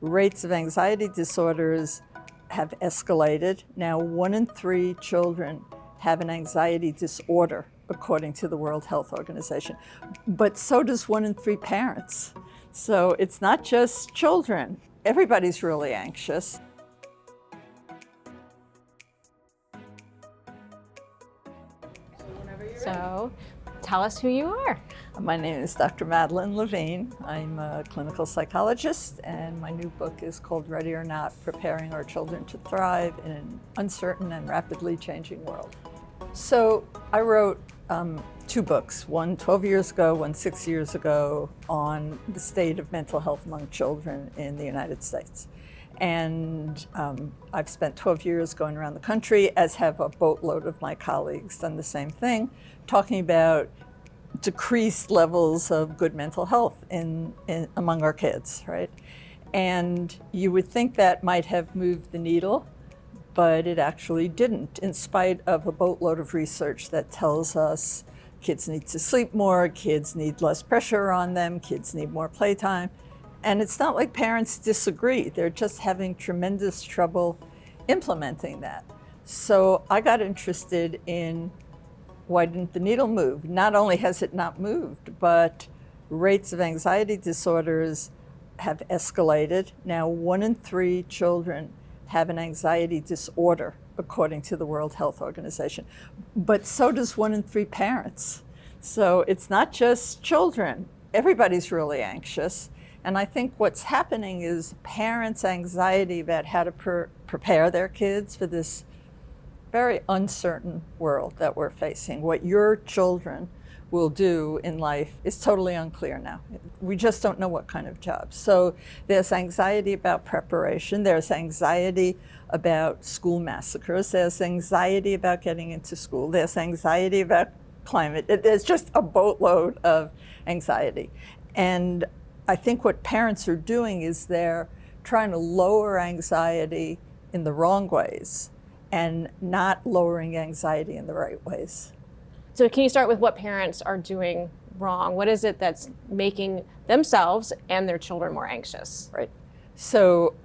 rates of anxiety disorders have escalated. Now, 1 in 3 children have an anxiety disorder, according to the World Health Organization. But so does 1 in 3 parents. So it's not just children. Everybody's really anxious. So tell us who you are. My name is Dr. Madeline Levine. I'm a clinical psychologist, and my new book is called Ready or Not: Preparing Our Children to Thrive in an Uncertain and Rapidly Changing World. So I wrote 2 books, one 12 years ago, one 6 years ago, on the state of mental health among children in the United States. And I've spent 12 years going around the country, as have a boatload of my colleagues done the same thing, talking about decreased levels of good mental health among our kids, right? And you would think that might have moved the needle, but it actually didn't, in spite of a boatload of research that tells us kids need to sleep more, kids need less pressure on them, kids need more playtime. And it's not like parents disagree, they're just having tremendous trouble implementing that. So I got interested in why didn't the needle move? Not only has it not moved, but rates of anxiety disorders have escalated. Now, 1 in 3 children have an anxiety disorder, according to the World Health Organization. But so does 1 in 3 parents. So it's not just children. Everybody's really anxious. And I think what's happening is parents' anxiety about how to prepare their kids for this very uncertain world that we're facing. What your children will do in life is totally unclear now. We just don't know what kind of jobs. So there's anxiety about preparation, there's anxiety about school massacres, there's anxiety about getting into school, there's anxiety about climate. There's just a boatload of anxiety. And I think what parents are doing is they're trying to lower anxiety in the wrong ways and not lowering anxiety in the right ways. So can you start with what parents are doing wrong? What is it that's making themselves and their children more anxious? Right. So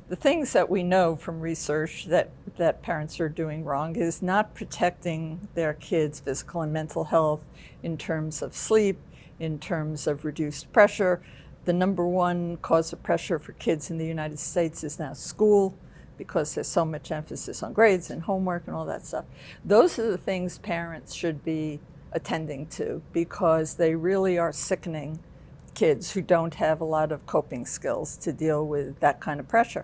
the things that we know from research that parents are doing wrong is not protecting their kids' physical and mental health in terms of sleep, in terms of reduced pressure. The number 1 cause of pressure for kids in the United States is now school, because there's so much emphasis on grades and homework and all that stuff. Those are the things parents should be attending to, because they really are sickening kids who don't have a lot of coping skills to deal with that kind of pressure.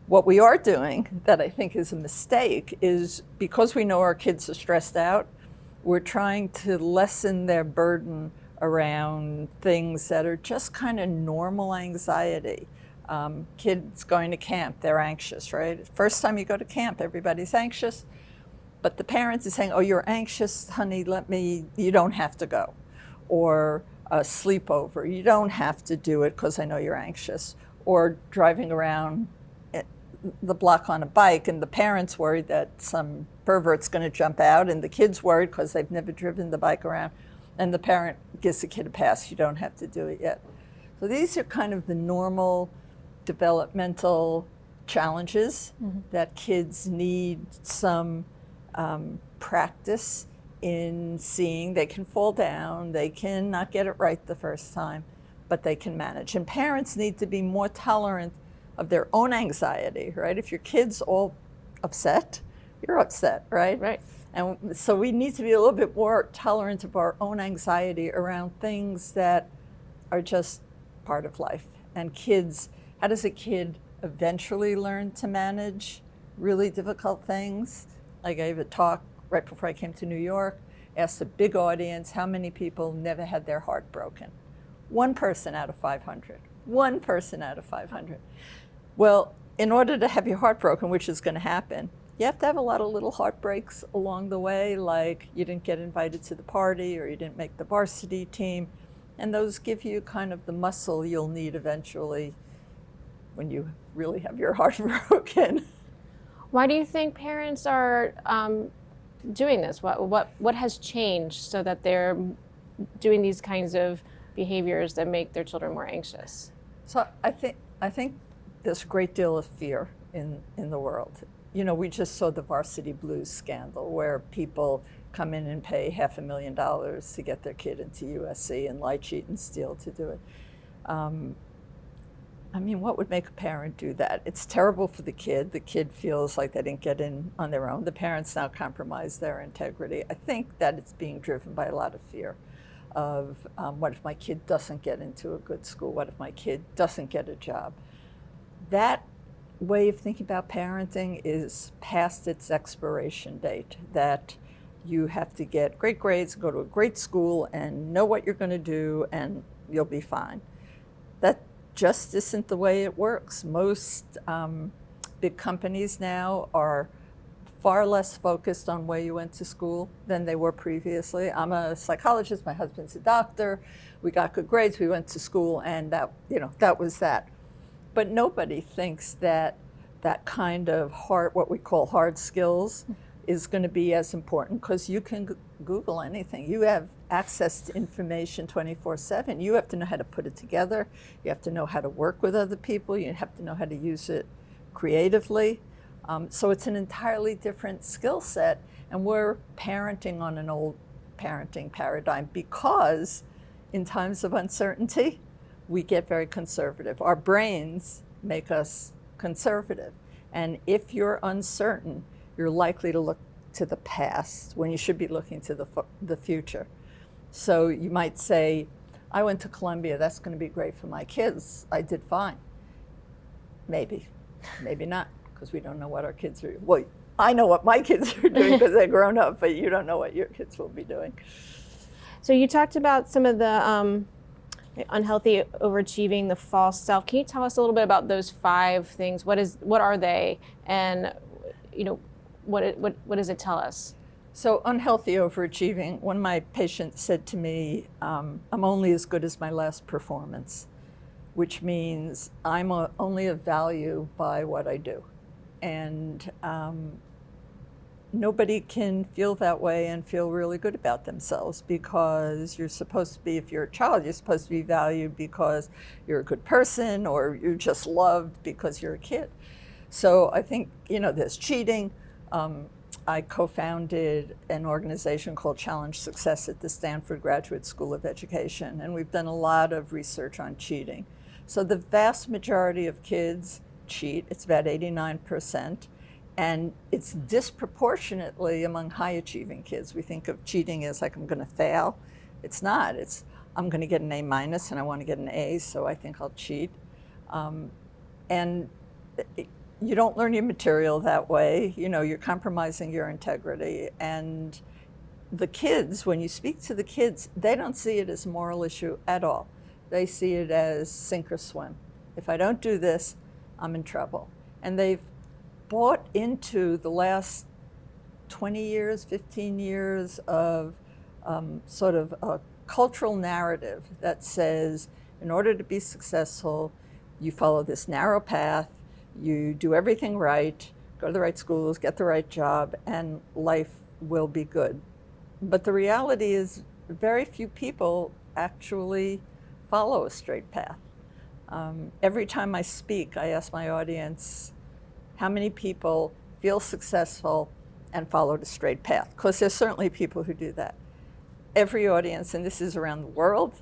What we are doing that I think is a mistake is, because we know our kids are stressed out, we're trying to lessen their burden around things that are just kind of normal anxiety. Kids going to camp, they're anxious, right? First time you go to camp, everybody's anxious, but the parents are saying, oh, you're anxious, honey, you don't have to go. Or a sleepover, you don't have to do it because I know you're anxious. Or driving around the block on a bike, and the parents worried that some pervert's going to jump out, and the kid's worried because they've never driven the bike around, and the parent gives the kid a pass, you don't have to do it yet. So these are kind of the normal developmental challenges that kids need some practice in seeing. They can fall down, they can not get it right the first time, but they can manage. And parents need to be more tolerant of their own anxiety, right? If your kid's all upset, you're upset, right? Right. And so we need to be a little bit more tolerant of our own anxiety around things that are just part of life. And kids, how does a kid eventually learn to manage really difficult things? I gave a talk right before I came to New York, asked a big audience how many people never had their heart broken. 1 person out of 500. 1 person out of 500. Well, in order to have your heart broken, which is going to happen, you have to have a lot of little heartbreaks along the way, like you didn't get invited to the party or you didn't make the varsity team. And those give you kind of the muscle you'll need eventually when you really have your heart broken. Why do you think parents are doing this? What has changed so that they're doing these kinds of behaviors that make their children more anxious? So I think I think there's a great deal of fear in the world. You know, we just saw the Varsity Blues scandal where people come in and pay $500,000 to get their kid into USC and lie, cheat, and steal to do it. I mean, what would make a parent do that? It's terrible for the kid. The kid feels like they didn't get in on their own. The parents now compromise their integrity. I think that it's being driven by a lot of fear of what if my kid doesn't get into a good school? What if my kid doesn't get a job? That way of thinking about parenting is past its expiration date, that you have to get great grades, go to a great school, and know what you're going to do, and you'll be fine. That just isn't the way it works. Most big companies now are far less focused on where you went to school than they were previously. I'm a psychologist, my husband's a doctor, we got good grades, we went to school, and that was that. But nobody thinks that that kind of what we call hard skills is going to be as important, because you can Google anything. You have access to information 24/7. You have to know how to put it together. You have to know how to work with other people. You have to know how to use it creatively. So it's an entirely different skill set, and we're parenting on an old parenting paradigm because in times of uncertainty, we get very conservative. Our brains make us conservative. And if you're uncertain, you're likely to look to the past when you should be looking to the future. So you might say, I went to Columbia, that's going to be great for my kids. I did fine. Maybe not, because we don't know what our kids are. Well, I know what my kids are doing because they're grown up, but you don't know what your kids will be doing. So you talked about some of the unhealthy overachieving, the false self. Can you tell us a little bit about those 5 things? What are they, and what does it tell us? So unhealthy overachieving, one of my patients said to me, I'm only as good as my last performance, which means I'm only of value by what I do. And nobody can feel that way and feel really good about themselves, because you're supposed to be, if you're a child, you're supposed to be valued because you're a good person, or you're just loved because you're a kid. So I think, there's cheating. I co-founded an organization called Challenge Success at the Stanford Graduate School of Education, and we've done a lot of research on cheating. So the vast majority of kids cheat. It's about 89%. And it's disproportionately among high-achieving kids. We think of cheating as like, I'm going to fail. It's not. It's, I'm going to get an A- and I want to get an A, so I think I'll cheat. And you don't learn your material that way. You're compromising your integrity. And the kids, when you speak to the kids, they don't see it as a moral issue at all. They see it as sink or swim. If I don't do this, I'm in trouble. And they've bought into the last 20 years, 15 years of sort of a cultural narrative that says, in order to be successful, you follow this narrow path, you do everything right, go to the right schools, get the right job, and life will be good. But the reality is very few people actually follow a straight path. Every time I speak, I ask my audience, how many people feel successful and followed a straight path? Because there's certainly people who do that. Every audience, and this is around the world,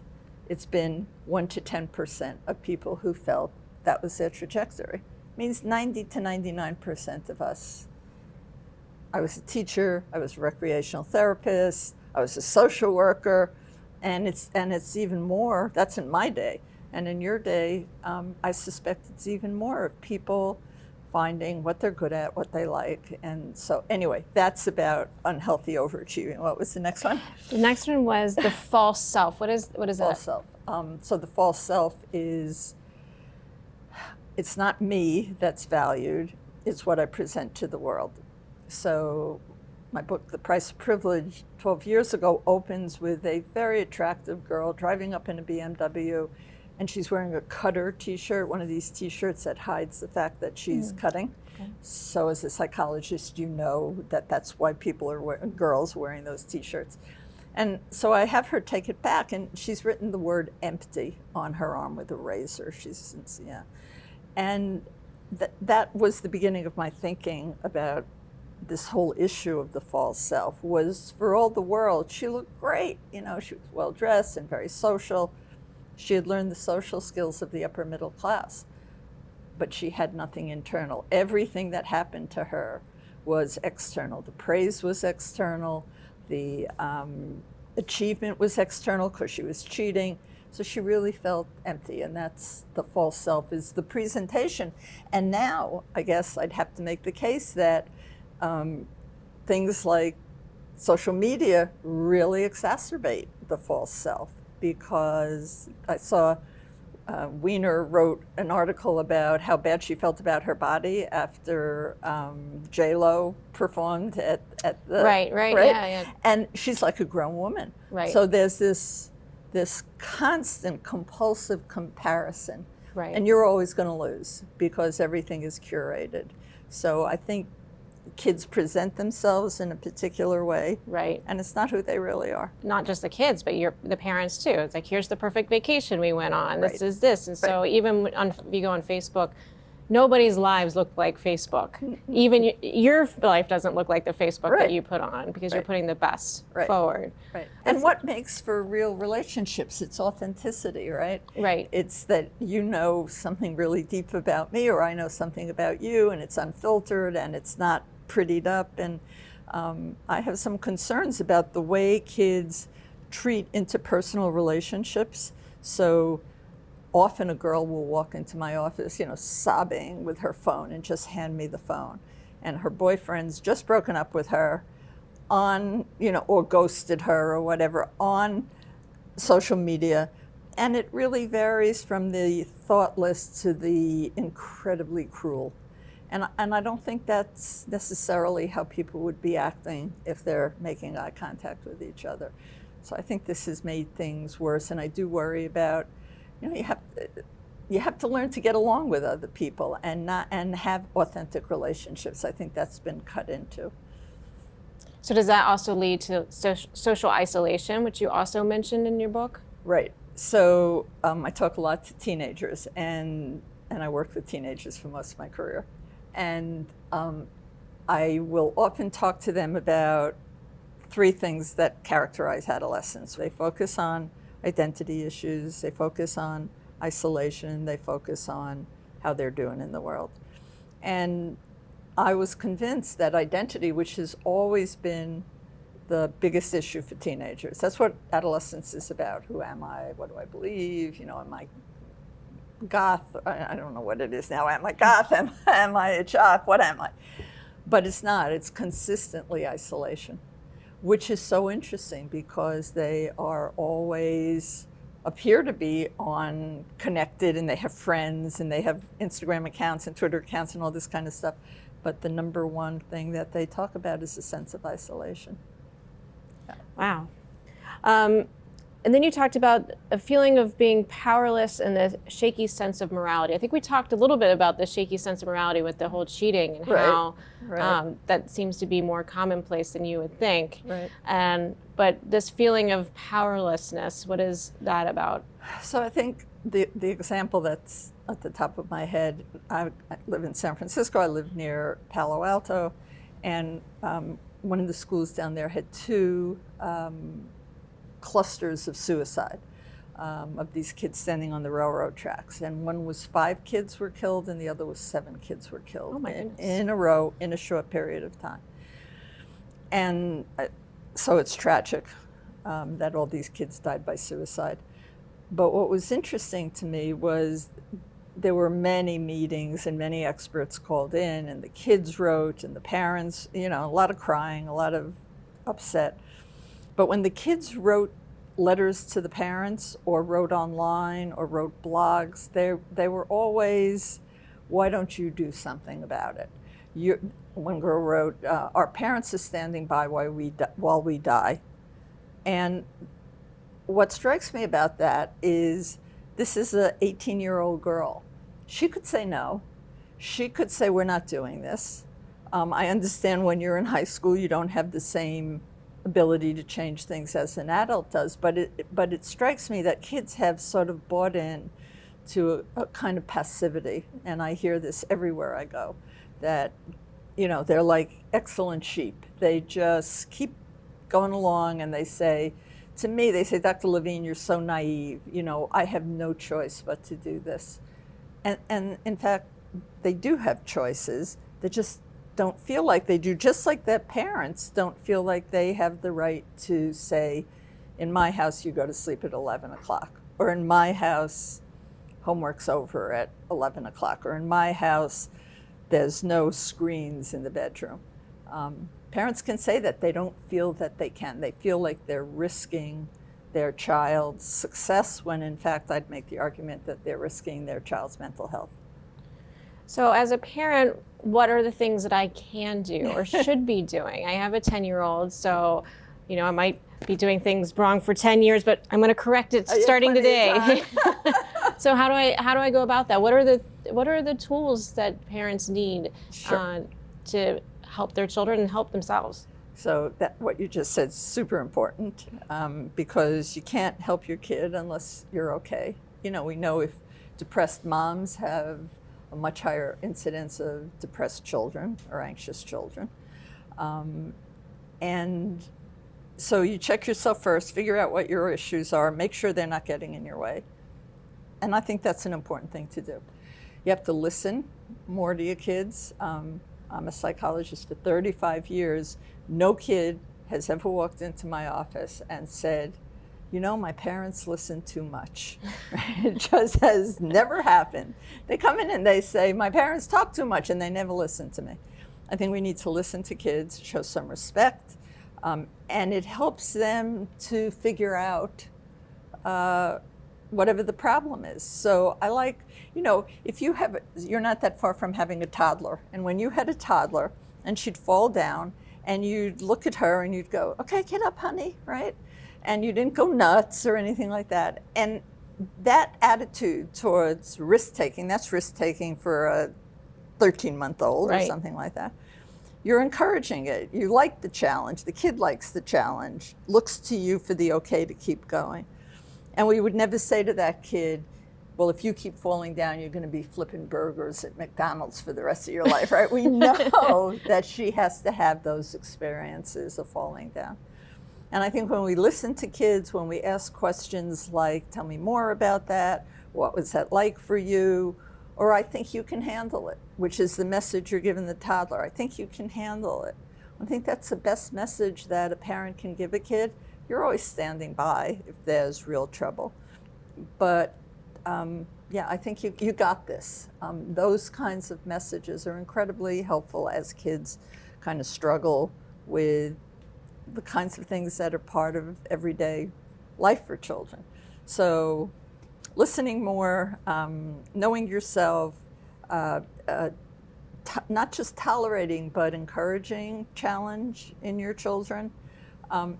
it's been 1 to 10% of people who felt that was their trajectory. It means 90 to 99% of us. I was a teacher, I was a recreational therapist, I was a social worker, and it's even more, that's in my day. And in your day, I suspect it's even more of people finding what they're good at, what they like. And so anyway, that's about unhealthy overachieving. What was the next one? The next one was the false self. What is false that? Self. So the false self is, it's not me that's valued, it's what I present to the world. So my book, The Price of Privilege, 12 years ago, opens with a very attractive girl driving up in a BMW, and she's wearing a cutter t-shirt, one of these t-shirts that hides the fact that she's cutting. Okay. So as a psychologist, you know that that's why people are girls wearing those t-shirts. And so I have her take it back, and she's written the word empty on her arm with a razor. She's, yeah. And that was the beginning of my thinking about this whole issue of the false self. Was for all the world, she looked great. You know, she was well dressed and very social. She had learned the social skills of the upper middle class, but she had nothing internal. Everything that happened to her was external. The praise was external. The achievement was external because she was cheating. So she really felt empty, and that's the false self, is the presentation. And now, I guess I'd have to make the case that things like social media really exacerbate the false self, because I saw Wiener wrote an article about how bad she felt about her body after J-Lo performed at the... Right, yeah. And she's like a grown woman. Right. So there's this constant compulsive comparison. Right. And you're always going to lose because everything is curated. So I think kids present themselves in a particular way. Right. And it's not who they really are. Not just the kids, but the parents too. It's like, here's the perfect vacation we went on. This Right. is this. And so even if you go on Facebook, nobody's lives look like Facebook. Even your life doesn't look like the Facebook Right. that you put on, because you're putting the best forward. Right. And what makes for real relationships? It's authenticity, right? Right. It's that you know something really deep about me, or I know something about you, and it's unfiltered and it's not prettied up. And I have some concerns about the way kids treat interpersonal relationships. So often a girl will walk into my office, sobbing with her phone and just hand me the phone. And her boyfriend's just broken up with her on, or ghosted her or whatever on social media. And it really varies from the thoughtless to the incredibly cruel. And I don't think that's necessarily how people would be acting if they're making eye contact with each other. So I think this has made things worse. And I do worry about, you have to learn to get along with other people and have authentic relationships. I think that's been cut into. So does that also lead to social isolation, which you also mentioned in your book? Right. So I talk a lot to teenagers, and I worked with teenagers for most of my career. And I will often talk to them about three things that characterize adolescence. They focus on identity issues, they focus on isolation, they focus on how they're doing in the world. And I was convinced that identity, which has always been the biggest issue for teenagers, that's what adolescence is about. Who am I? What do I believe? Am I goth? I don't know what it is now. Am I goth? Am I a jock? What am I? But it's not. It's consistently isolation, which is so interesting because they are always appear to be on connected, and they have friends, and they have Instagram accounts and Twitter accounts and all this kind of stuff. But the number one thing that they talk about is a sense of isolation. Yeah. Wow. And then you talked about a feeling of being powerless and the shaky sense of morality. I think we talked a little bit about the shaky sense of morality with the whole cheating and how that seems to be more commonplace than you would think. Right. But this feeling of powerlessness, what is that about? So I think the example that's at the top of my head, I live in San Francisco, I live near Palo Alto, and one of the schools down there had two clusters of suicide of these kids standing on the railroad tracks. And one was 5 kids were killed and the other was 7 kids were killed. Oh my goodness. In a row in a short period of time. And so it's tragic that all these kids died by suicide. But what was interesting to me was there were many meetings and many experts called in, and the kids wrote and the parents, a lot of crying, a lot of upset. But when the kids wrote letters to the parents or wrote online or wrote blogs, they were always, why don't you do something about it? One girl wrote, our parents are standing by while we die. And what strikes me about that is this is an 18-year-old girl. She could say no. She could say, we're not doing this. I understand when you're in high school, you don't have the same ability to change things as an adult does, but it strikes me that kids have sort of bought in to a kind of passivity. And I hear this everywhere I go, that, they're like excellent sheep. They just keep going along, and they say, Dr. Levine, you're so naive. I have no choice but to do this. And in fact, they do have choices. They just don't feel like they do, just like that parents don't feel like they have the right to say, in my house, you go to sleep at 11 o'clock. Or in my house, homework's over at 11 o'clock. Or in my house, there's no screens in the bedroom. Parents can say that. They don't feel that they can. They feel like they're risking their child's success, when in fact I'd make the argument that they're risking their child's mental health. So as a parent, what are the things that I can do or should be doing? I have a 10-year-old, so I might be doing things wrong for 10 years, but I'm going to correct it starting today. So how do I go about that? What are the tools that parents need to help their children and help themselves? So that what you just said is super important, because you can't help your kid unless you're okay. We know if depressed moms have a much higher incidence of depressed children or anxious children. And so you check yourself first, figure out what your issues are, make sure they're not getting in your way. And I think that's an important thing to do. You have to listen more to your kids. I'm a psychologist for 35 years. No kid has ever walked into my office and said, my parents listen too much. It just has never happened. They come in and they say, my parents talk too much, and they never listen to me. I think we need to listen to kids, show some respect, and it helps them to figure out whatever the problem is. So I like, if you're not that far from having a toddler, and when you had a toddler and she'd fall down, and you'd look at her and you'd go, okay, get up, honey, right? And you didn't go nuts or anything like that. And that attitude towards risk-taking, that's risk-taking for a 13-month-old or something like that. You're encouraging it. You like the challenge. The kid likes the challenge, looks to you for the okay to keep going. And we would never say to that kid, well, if you keep falling down, you're going to be flipping burgers at McDonald's for the rest of your life, right? We know that she has to have those experiences of falling down. And I think when we listen to kids, when we ask questions like, tell me more about that, what was that like for you, or I think you can handle it, which is the message you're giving the toddler. I think you can handle it. I think that's the best message that a parent can give a kid. You're always standing by if there's real trouble. But I think you got this. Those kinds of messages are incredibly helpful as kids kind of struggle with the kinds of things that are part of everyday life for children. So listening more, knowing yourself, not just tolerating, but encouraging challenge in your children,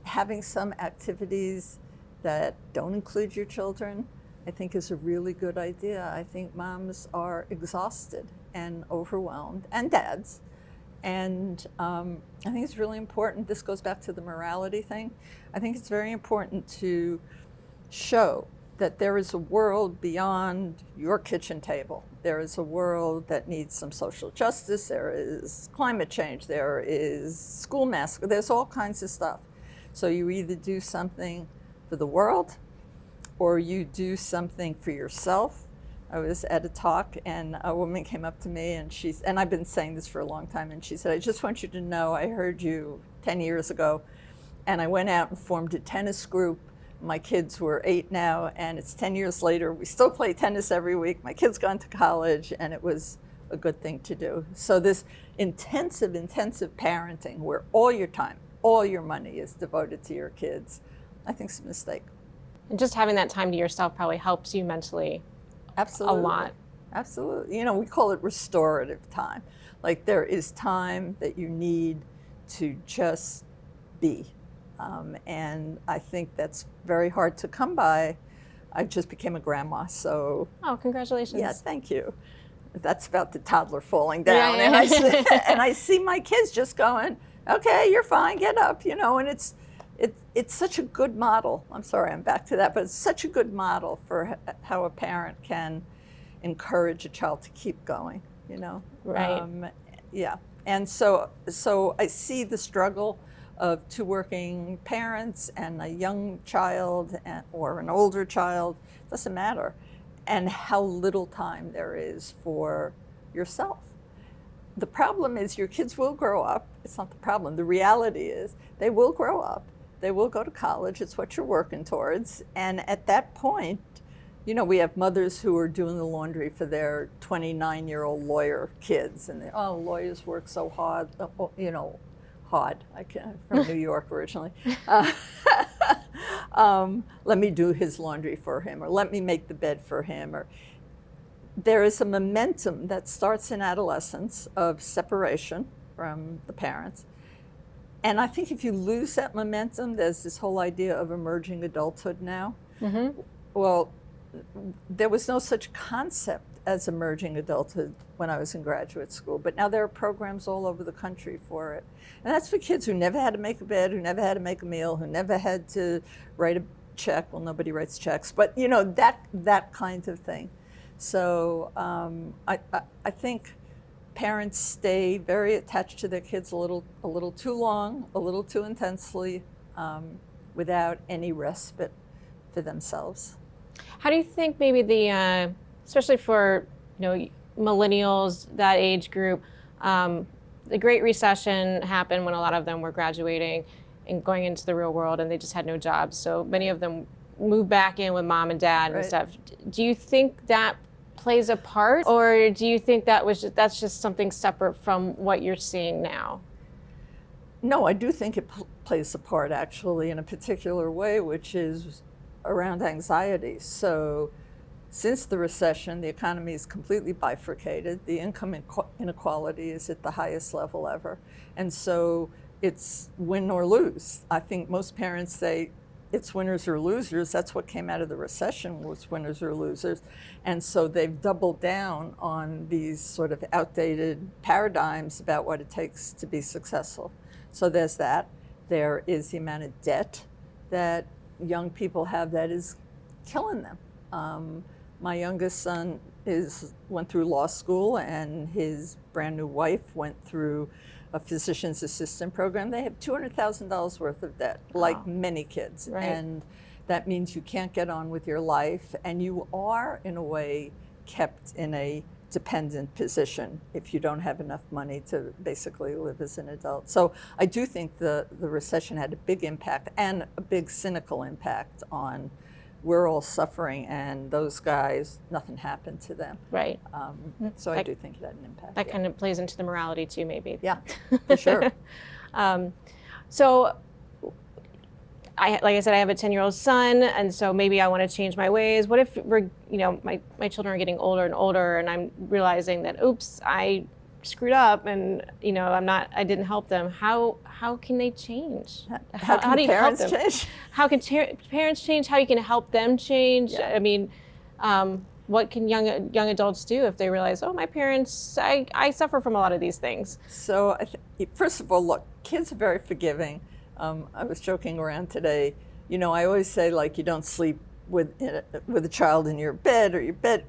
having some activities that don't include your children, I think is a really good idea. I think moms are exhausted and overwhelmed, and dads. And I think it's really important, this goes back to the morality thing, I think it's very important to show that there is a world beyond your kitchen table. There is a world that needs some social justice, there is climate change, there is school massacre, there's all kinds of stuff. So you either do something for the world or you do something for yourself. I was at a talk and a woman came up to me and I've been saying this for a long time, and she said, I just want you to know I heard you 10 years ago and I went out and formed a tennis group. My kids were 8 now, and it's 10 years later. We still play tennis every week. My kids gone to college, and it was a good thing to do. So this intensive parenting where all your time, all your money is devoted to your kids, I think is a mistake. And just having that time to yourself probably helps you mentally a lot. Absolutely. We call it restorative time. Like there is time that you need to just be. And I think that's very hard to come by. I just became a grandma, so. Oh, congratulations. Yeah, thank you. That's about the toddler falling down. Yeah. And I see my kids just going, okay, you're fine, get up, and it's such a good model. I'm sorry, I'm back to that, but it's such a good model for how a parent can encourage a child to keep going, you know? Right. Yeah. And so I see the struggle of two working parents and a young child or an older child, doesn't matter, and how little time there is for yourself. The problem is your kids will grow up. It's not the problem. The reality is they will grow up. They will go to college. It's what you're working towards. And at that point, you know, we have mothers who are doing the laundry for their 29-year-old lawyer kids. And lawyers work so hard, you know, hard. I'm from New York originally. Let me do his laundry for him, or let me make the bed for him. Or there is a momentum that starts in adolescence of separation from the parents. And I think if you lose that momentum, there's this whole idea of emerging adulthood now. Mm-hmm. Well, there was no such concept as emerging adulthood when I was in graduate school, but now there are programs all over the country for it. And that's for kids who never had to make a bed, who never had to make a meal, who never had to write a check. Well, nobody writes checks, but you know, that kind of thing. So I think parents stay very attached to their kids a little too long, a little too intensely, without any respite for themselves. How do you think maybe the, especially for, you know, millennials, that age group, the Great Recession happened when a lot of them were graduating and going into the real world, and they just had no jobs. So many of them moved back in with mom and dad and stuff. Do you think that plays a part, or do you think that's just something separate from what you're seeing now? No, I do think it plays a part, actually, in a particular way, which is around anxiety. So since the recession, the economy is completely bifurcated. The income inequality is at the highest level ever. And so it's win or lose. I think most parents say it's winners or losers. That's what came out of the recession, was winners or losers. And so they've doubled down on these sort of outdated paradigms about what it takes to be successful. So there's that. There is the amount of debt that young people have that is killing them. My youngest son went through law school, and his brand new wife went through a physician's assistant program. They have $200,000 worth of debt, like many kids. Right. And that means you can't get on with your life, and you are, in a way, kept in a dependent position if you don't have enough money to basically live as an adult. So I do think the recession had a big impact, and a big cynical impact on, we're all suffering, and those guys, nothing happened to them. Right. So I do think it had an impact. That kind of plays into the morality too, maybe. Yeah, for sure. So like I said, I have a 10-year-old son, and so maybe I want to change my ways. What if my children are getting older and older, and I'm realizing that, oops, I screwed up, and I didn't help them. How can they change? How do you parents help them? Change? How can parents change? How you can help them change? Yeah. I mean, what can young adults do if they realize, oh, my parents, I suffer from a lot of these things? So first of all, look, kids are very forgiving. I was joking around today. I always say, like, you don't sleep with a child in your bed or your bed.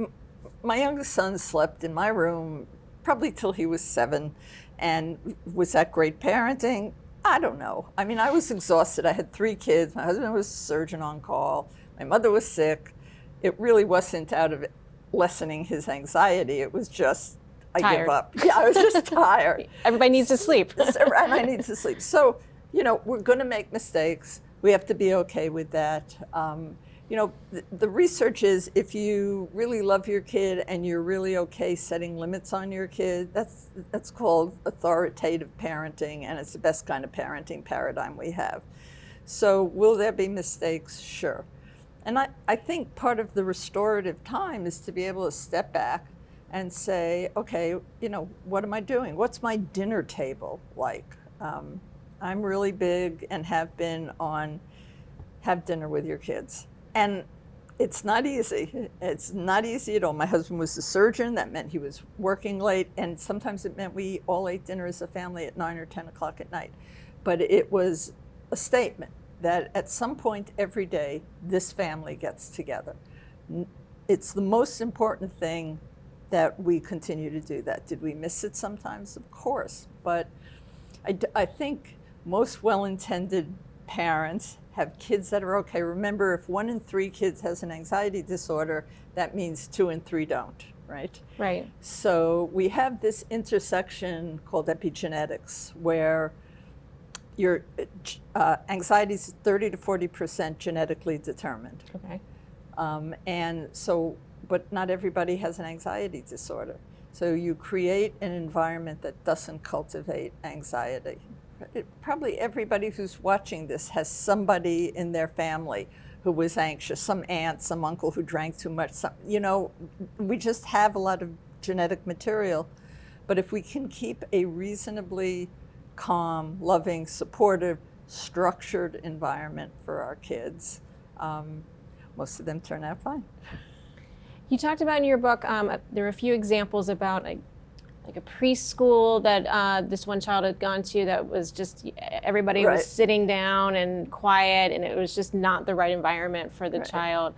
My youngest son slept in my room probably till he was 7. And was that great parenting? I don't know. I mean, I was exhausted. I had 3 kids. My husband was a surgeon on call. My mother was sick. It really wasn't out of lessening his anxiety. It was just, I give up. Yeah, I was just tired. Everybody needs to sleep. And I need to sleep. So, we're going to make mistakes. We have to be okay with that. The research is, if you really love your kid and you're really okay setting limits on your kid, that's called authoritative parenting, and it's the best kind of parenting paradigm we have. So will there be mistakes? Sure. And I think part of the restorative time is to be able to step back and say, okay, what am I doing? What's my dinner table like? I'm really big and have been on have dinner with your kids. And it's not easy. It's not easy at all. My husband was a surgeon. That meant he was working late. And sometimes it meant we all ate dinner as a family at 9 or 10 o'clock at night. But it was a statement that at some point every day, this family gets together. it's the most important thing that we continue to do that. Did we miss it sometimes? Of course. But I think most well-intended parents have kids that are okay. Remember, if 1 in 3 kids has an anxiety disorder, that means 2 in 3 don't, right? Right. So we have this intersection called epigenetics, where your anxiety is 30 to 40% genetically determined. Okay. And so, but not everybody has an anxiety disorder. So you create an environment that doesn't cultivate anxiety. Probably everybody who's watching this has somebody in their family who was anxious, some aunt, some uncle who drank too much. We just have a lot of genetic material. But if we can keep a reasonably calm, loving, supportive, structured environment for our kids, most of them turn out fine. You talked about in your book, there were a few examples about like a preschool that this one child had gone to that was just, everybody Right. was sitting down and quiet, and it was just not the right environment for the Right. child.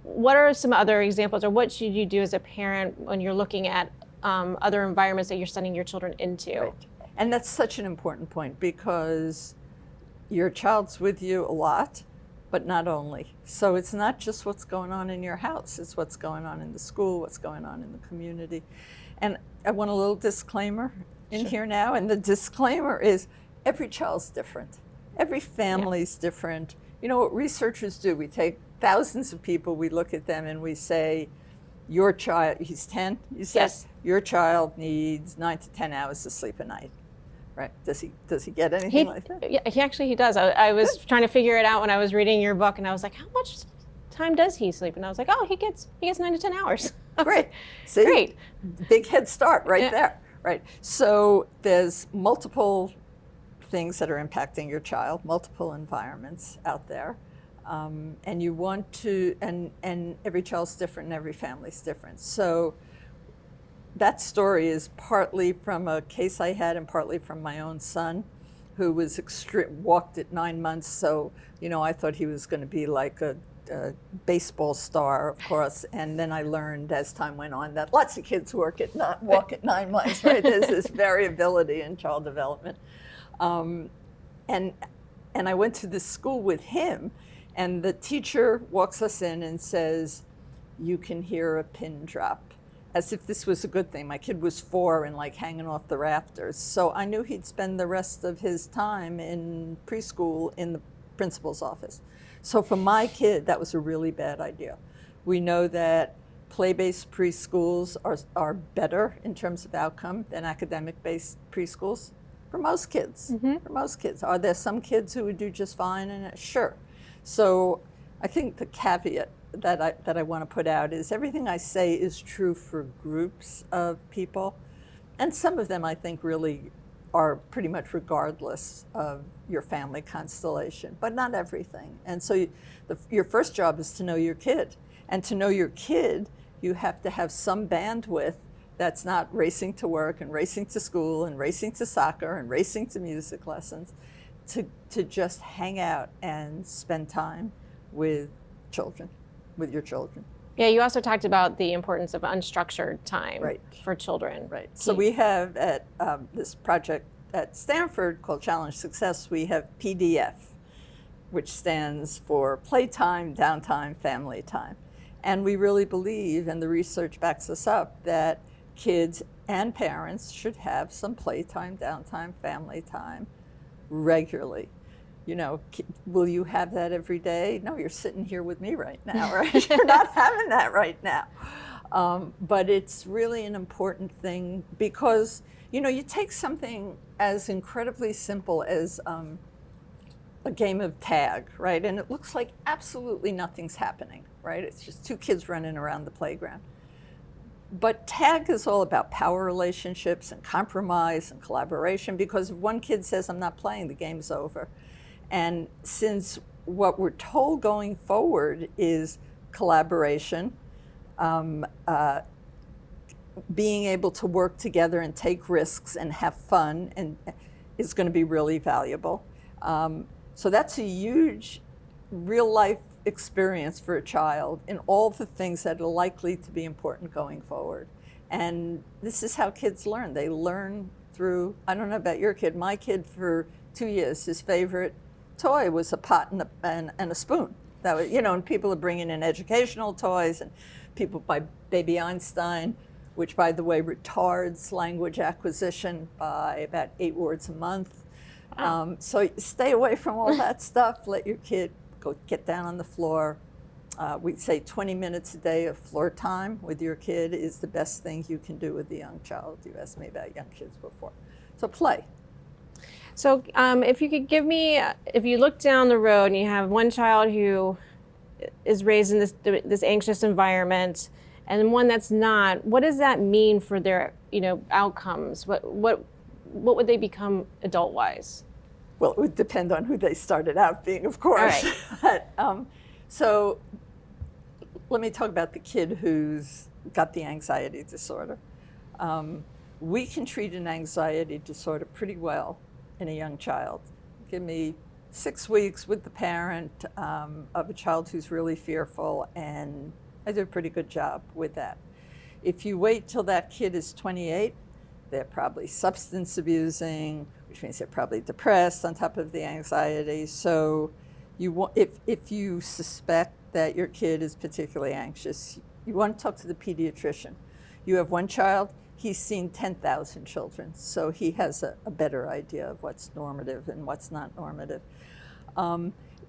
What are some other examples, or what should you do as a parent when you're looking at other environments that you're sending your children into? Right. And that's such an important point, because your child's with you a lot, but not only. So it's not just what's going on in your house, it's what's going on in the school, what's going on in the community. And I want a little disclaimer in Sure. here now, and the disclaimer is every child's different. Every family's different. You know what researchers do? We take thousands of people, we look at them, and we say, your child, he's 10, you said? Yes. Your child needs 9 to 10 hours of sleep a night. Right? Does he get anything like that? Yeah, he does. I was trying to figure it out when I was reading your book, and I was like, how much time does he sleep? And I was like, oh, he gets 9 to 10 hours. Great. See? Great. Big head start right Yeah. there. Right. So there's multiple things that are impacting your child, multiple environments out there. And you want to, and every child's different and every family's different. So that story is partly from a case I had and partly from my own son, who was walked at 9 months. So, I thought he was going to be like a baseball star, of course. And then I learned as time went on that lots of kids walk at 9 months, right? There's this variability in child development. And I went to this school with him, and the teacher walks us in and says, you can hear a pin drop. As if this was a good thing. My kid was 4 and like hanging off the rafters. So I knew he'd spend the rest of his time in preschool in the principal's office. So for my kid, that was a really bad idea. We know that play-based preschools are better in terms of outcome than academic-based preschools for most kids. Mm-hmm. For most kids. Are there some kids who would do just fine? And sure. So I think the caveat that I want to put out is everything I say is true for groups of people, and some of them I think really are pretty much regardless of your family constellation, but not everything. And so your first job is to know your kid, and to know your kid you have to have some bandwidth that's not racing to work and racing to school and racing to soccer and racing to music lessons, to just hang out and spend time with your children. Yeah, you also talked about the importance of unstructured time Right. for children. Right. So we have at this project at Stanford called Challenge Success, we have PDF, which stands for playtime, downtime, family time. And we really believe, and the research backs us up, that kids and parents should have some playtime, downtime, family time regularly. Will you have that every day? No, you're sitting here with me right now, right? You're not having that right now. But it's really an important thing because, you take something as incredibly simple as a game of tag, right? And it looks like absolutely nothing's happening, right? It's just 2 kids running around the playground. But tag is all about power relationships and compromise and collaboration, because if one kid says, I'm not playing, the game's over. And since what we're told going forward is collaboration, being able to work together and take risks and have fun and is going to be really valuable. So that's a huge real life experience for a child in all the things that are likely to be important going forward. And this is how kids learn. They learn through, I don't know about your kid, my kid for 2 years, his favorite toy was a pot and a spoon. That was, and people are bringing in educational toys, and people buy Baby Einstein, which, by the way, retards language acquisition by about 8 words a month. Wow. So stay away from all that stuff. Let your kid go get down on the floor. We'd say 20 minutes a day of floor time with your kid is the best thing you can do with a young child. You asked me about young kids before. So play. So if you could give me, if you look down the road and you have one child who is raised in this anxious environment and one that's not, what does that mean for their outcomes? What would they become adult-wise? Well, it would depend on who they started out being, of course. Right. But, so let me talk about the kid who's got the anxiety disorder. We can treat an anxiety disorder pretty well in a young child. Give me 6 weeks with the parent of a child who's really fearful, and I did a pretty good job with that. If you wait till that kid is 28, they're probably substance abusing, which means they're probably depressed on top of the anxiety. So if you suspect that your kid is particularly anxious, you want to talk to the pediatrician. You have one child, he's seen 10,000 children, so he has a better idea of what's normative and what's not normative.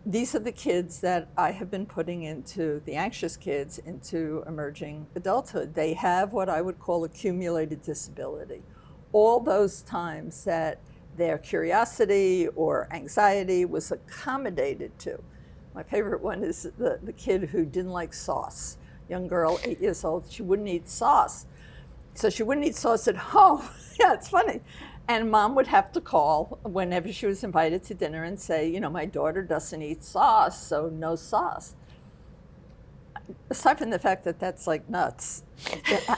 These are the kids that I have been putting into, the anxious kids, into emerging adulthood. They have what I would call accumulated disability. All those times that their curiosity or anxiety was accommodated to. My favorite one is the kid who didn't like sauce. Young girl, 8 years old, she wouldn't eat sauce. So she wouldn't eat sauce at home. Yeah, it's funny. And mom would have to call whenever she was invited to dinner and say, my daughter doesn't eat sauce, so no sauce. Aside from the fact that that's like nuts,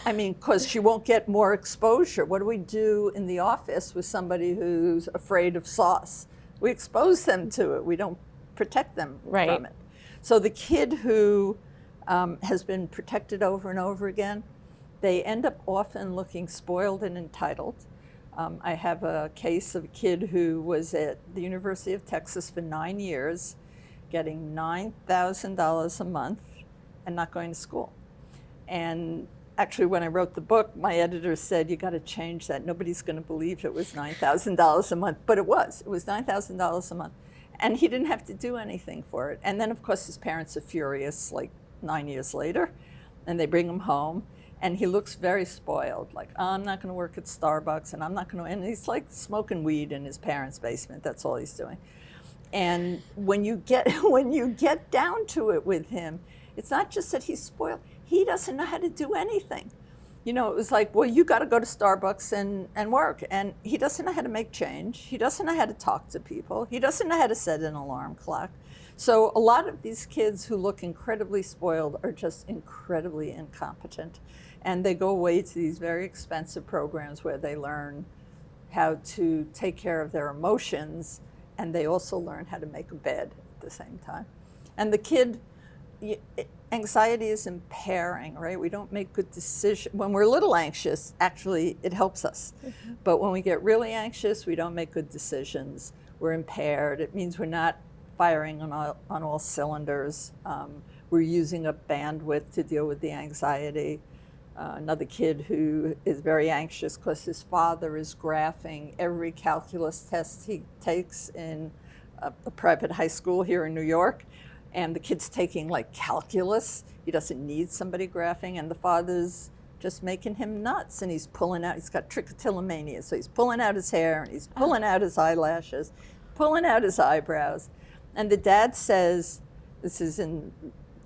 I mean, because she won't get more exposure. What do we do in the office with somebody who's afraid of sauce? We expose them to it. We don't protect them from it. So the kid who has been protected over and over again, they end up often looking spoiled and entitled. I have a case of a kid who was at the University of Texas for 9 years, getting $9,000 a month and not going to school. And actually, when I wrote the book, my editor said, you got to change that. Nobody's going to believe it was $9,000 a month. But it was $9,000 a month. And he didn't have to do anything for it. And then, of course, his parents are furious, like 9 years later, and they bring him home. And he looks very spoiled, like, I'm not going to work at Starbucks, and I'm not going to, and he's like smoking weed in his parents' basement. That's all he's doing. And when you get down to it with him, it's not just that he's spoiled. He doesn't know how to do anything. It was like, well, you got to go to Starbucks and work. And he doesn't know how to make change. He doesn't know how to talk to people. He doesn't know how to set an alarm clock. So a lot of these kids who look incredibly spoiled are just incredibly incompetent. And they go away to these very expensive programs where they learn how to take care of their emotions, and they also learn how to make a bed at the same time. And the kid, anxiety is impairing, right? We don't make good decisions. When we're a little anxious, actually, it helps us. Mm-hmm. But when we get really anxious, we don't make good decisions. We're impaired. It means we're not firing on all cylinders. We're using up bandwidth to deal with the anxiety. Another kid who is very anxious because his father is graphing every calculus test he takes in a private high school here in New York. And the kid's taking like calculus. He doesn't need somebody graphing, and the father's just making him nuts. And he's pulling out, he's got trichotillomania. So he's pulling out his hair, and he's pulling out his eyelashes, pulling out his eyebrows. And the dad says, this is in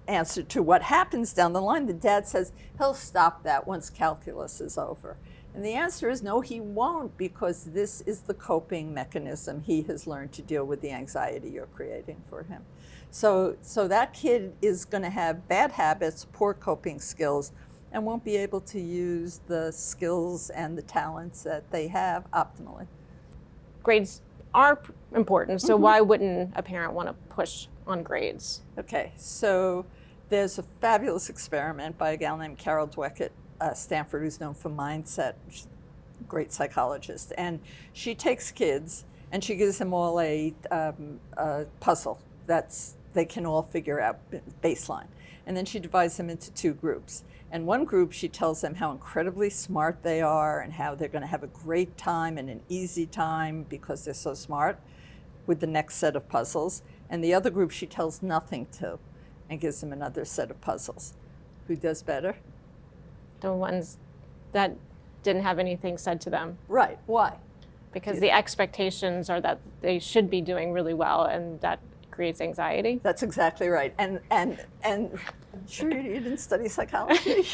answer to what happens down the line, the dad says he'll stop that once calculus is over. And the answer is no, he won't, because this is the coping mechanism he has learned to deal with the anxiety you're creating for him. So that kid is going to have bad habits, poor coping skills, and won't be able to use the skills and the talents that they have optimally. Grades are important, so why wouldn't a parent want to push on grades? Okay, so there's a fabulous experiment by a gal named Carol Dweck at Stanford, who's known for mindset. She's a great psychologist. And she takes kids and she gives them all a puzzle that's they can all figure out baseline. And then she divides them into two groups. And one group, she tells them how incredibly smart they are and how they're going to have a great time and an easy time because they're so smart with the next set of puzzles. And the other group she tells nothing to and gives them another set of puzzles. Who does better? The ones that didn't have anything said to them. Right. Why? Because the expectations are that they should be doing really well, and that creates anxiety. That's exactly right. And sure, you didn't study psychology.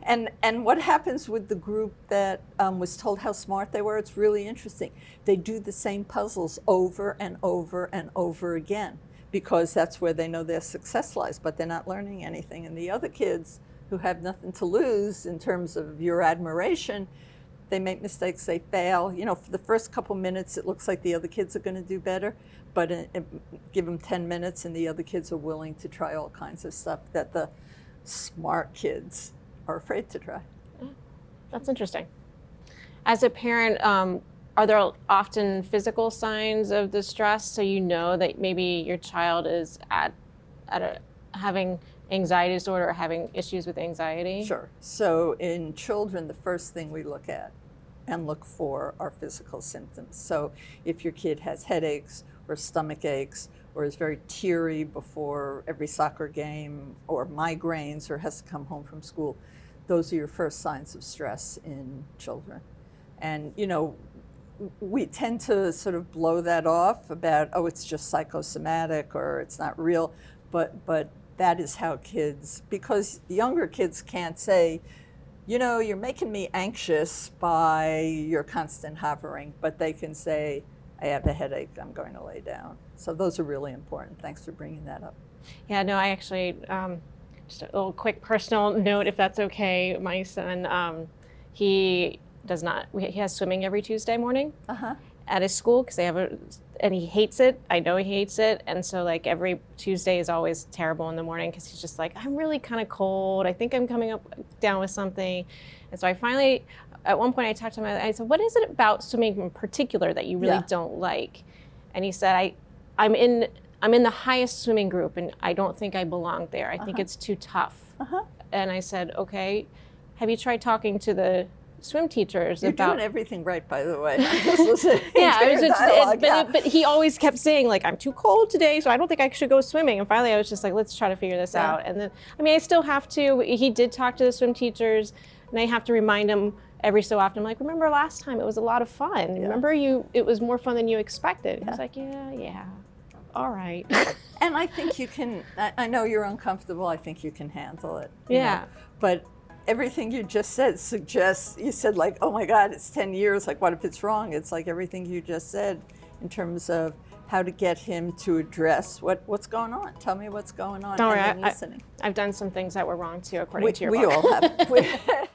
And what happens with the group that was told how smart they were? It's really interesting. They do the same puzzles over and over and over again because that's where they know their success lies, but they're not learning anything. And the other kids who have nothing to lose in terms of your admiration, they make mistakes, they fail. You know, for the first couple minutes, it looks like the other kids are going to do better, but give them 10 minutes and the other kids are willing to try all kinds of stuff that the smart kids are afraid to try. That's interesting. As a parent, are there often physical signs of the stress, so you know that maybe your child is having anxiety disorder or having issues with anxiety? Sure. So in children, the first thing we look at and look for are physical symptoms. So if your kid has headaches or stomach aches or is very teary before every soccer game or migraines or has to come home from school, those are your first signs of stress in children. And, you know, we tend to sort of blow that off about, oh, it's just psychosomatic or it's not real, but that is how kids, because younger kids can't say, you know, you're making me anxious by your constant hovering, but they can say, I have a headache, I'm going to lay down. So those are really important. Thanks for bringing that up. Yeah, no, I actually, just a little quick personal note, if that's okay. My son, he has swimming every Tuesday morning at his school because they have and he hates it. I know he hates it. And so like every Tuesday is always terrible in the morning because he's just like, I'm really kind of cold. I think I'm coming down with something. And so I finally, at one point I talked to him, I said, what is it about swimming in particular that you really don't like? And he said, I'm in the highest swimming group and I don't think I belong there. I think it's too tough. And I said, okay, have you tried talking to the swim teachers You're about doing everything right, by the way. I'm just listening yeah, to I was your just, dialogue, but he always kept saying like, I'm too cold today, so I don't think I should go swimming. And finally I was just like, let's try to figure this out. And then, I mean, I still have to, he did talk to the swim teachers and I have to remind him every so often, I'm like, remember last time, it was a lot of fun. Remember it was more fun than you expected. He's like, yeah, all right. And I think you can, I know you're uncomfortable, I think you can handle it. You Yeah. know? But everything you just said suggests, you said like, oh my God, it's 10 years, like what if it's wrong? It's like everything you just said in terms of how to get him to address what's going on. Tell me what's going on. Don't and worry, then listening. I've done some things that were wrong too, according to your We book. all have.